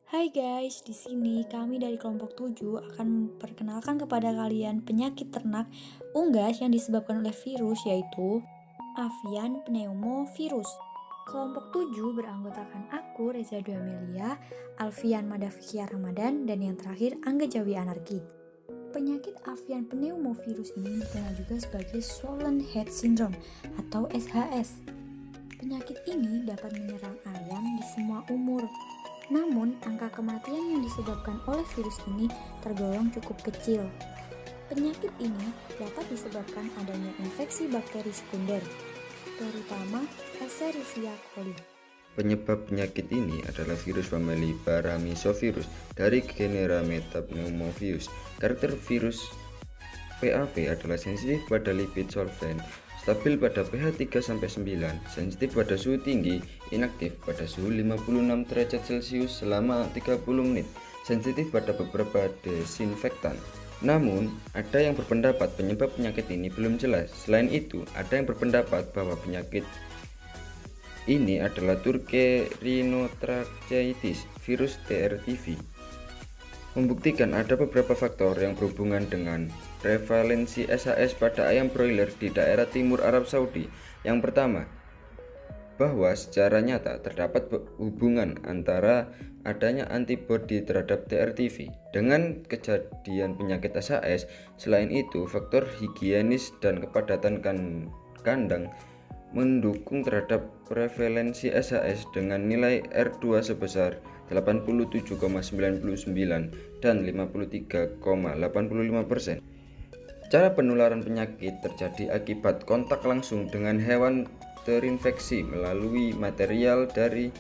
Hai guys, di sini kami dari kelompok 7 akan memperkenalkan kepada kalian penyakit ternak unggas yang disebabkan oleh virus yaitu avian pneumovirus. Kelompok 7 beranggotakan aku, Reza Dwi Amelia, Alfian Madafikia Ramadan, dan yang terakhir Angga Jawi Anarki. Penyakit avian pneumovirus ini dikenal juga sebagai Swollen Head Syndrome atau SHS. Penyakit ini dapat menyerang ayam di semua umur. Namun, angka kematian yang disebabkan oleh virus ini tergolong cukup kecil. Penyakit ini dapat disebabkan adanya infeksi bakteri sekunder, terutama Escherichia coli. Penyebab penyakit ini adalah virus famili Paramyxovirus dari genera Metapneumovirus. Karakter virus PAV adalah sensitif pada lipid solvent, stabil pada pH 3-9, sensitif pada suhu tinggi, inaktif pada suhu 56 derajat Celcius selama 30 menit, sensitif pada beberapa desinfektan. Namun, ada yang berpendapat penyebab penyakit ini belum jelas. Selain itu, ada yang berpendapat bahwa penyakit ini adalah Turkey rhinotracheitis virus TRTV. Membuktikan ada beberapa faktor yang berhubungan dengan prevalensi SHS pada ayam broiler di daerah timur Arab Saudi. Yang pertama, bahwa secara nyata terdapat hubungan antara adanya antibodi terhadap TRTV dengan kejadian penyakit SHS. Selain itu, faktor higienis dan kepadatan kandang mendukung terhadap prevalensi SHS dengan nilai R2 sebesar 87,99 dan 53,85%. Cara penularan penyakit terjadi akibat kontak langsung dengan hewan terinfeksi melalui material dari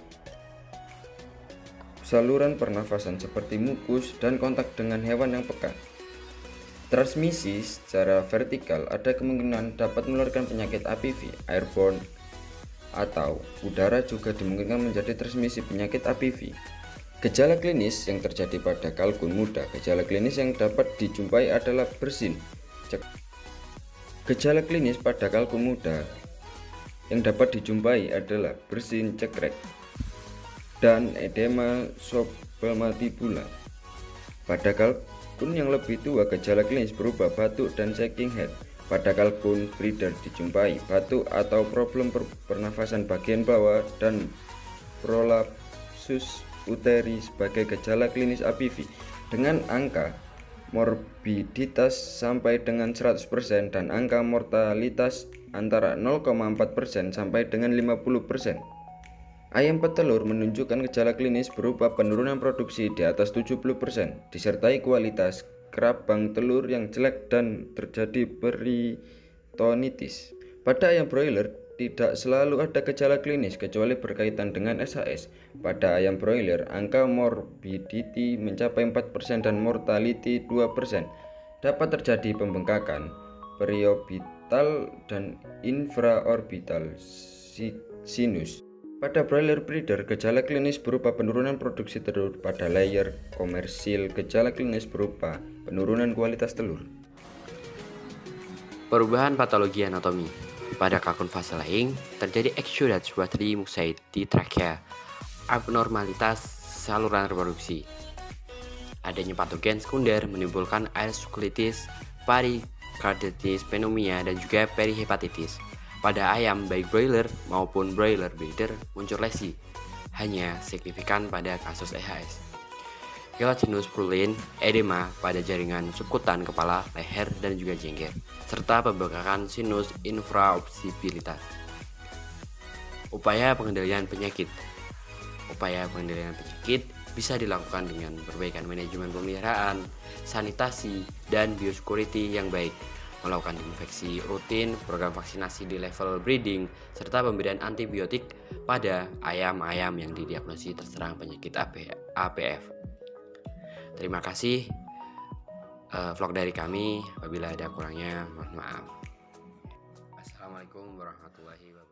saluran pernafasan seperti mukus dan kontak dengan hewan yang peka. Transmisi secara vertikal ada kemungkinan dapat menularkan penyakit HPV, airborne, atau udara juga dimungkinkan menjadi transmisi penyakit HPV. Gejala klinis yang terjadi pada kalkun muda. Gejala klinis yang dapat dijumpai adalah bersin. Gejala klinis pada kalkun muda yang dapat dijumpai adalah bersin cekrek dan edema subpalmatibular. Pada kalkun yang lebih tua, gejala klinis berupa batuk dan shaking head. Pada kalkun breeder dijumpai batuk atau problem pernafasan bagian bawah dan prolapsus uteri sebagai gejala klinis HPV dengan angka morbiditas sampai dengan 100% dan angka mortalitas antara 0,4% sampai dengan 50%. Ayam petelur menunjukkan gejala klinis berupa penurunan produksi di atas 70%, disertai kualitas kerabang telur yang jelek dan terjadi peritonitis. Pada ayam broiler, tidak selalu ada gejala klinis kecuali berkaitan dengan SHS. Pada ayam broiler, angka morbidity mencapai 4% dan mortality 2%. Dapat terjadi pembengkakan periorbital dan infraorbital sinus. Pada broiler breeder, gejala klinis berupa penurunan produksi telur. Pada layer komersil, gejala klinis berupa penurunan kualitas telur. Perubahan patologi anatomi. Pada kalkun fase lain, terjadi exudate respiratory mucoid di trakea, abnormalitas saluran reproduksi. Adanya patogen sekunder menimbulkan aerosulitis, perikarditis, pneumonia, dan juga perihepatitis. Pada ayam baik broiler maupun broiler breeder muncul lesi, hanya signifikan pada kasus SHS. Gelatinous purulin, edema pada jaringan subkutan kepala, leher, dan juga jengger, serta pembengkakan sinus infraopsibilitas. Upaya pengendalian penyakit. Upaya pengendalian penyakit bisa dilakukan dengan perbaikan manajemen pemeliharaan, sanitasi, dan biosecurity yang baik, melakukan infeksi rutin, program vaksinasi di level breeding, serta pemberian antibiotik pada ayam-ayam yang didiagnosis terserang penyakit APF. Terima kasih vlog dari kami. Apabila ada kurangnya, mohon maaf. Assalamualaikum warahmatullahi wabarakatuh.